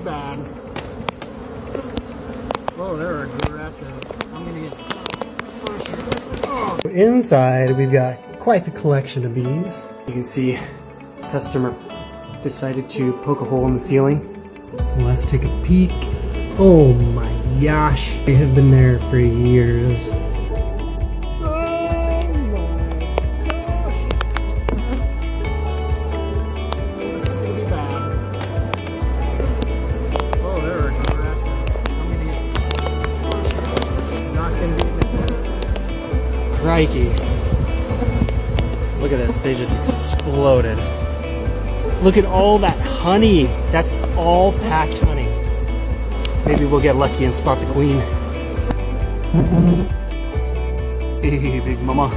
bad. Oh, they're aggressive. I'm gonna get stuck. Oh. Inside, we've got quite the collection of bees. You can see customer decided to poke a hole in the ceiling. Let's take a peek. Oh my gosh, they have been there for years. Crikey. Look at this, they just exploded. Look at all that honey. That's all packed honey. Maybe we'll get lucky and spot the queen. Hey, big mama.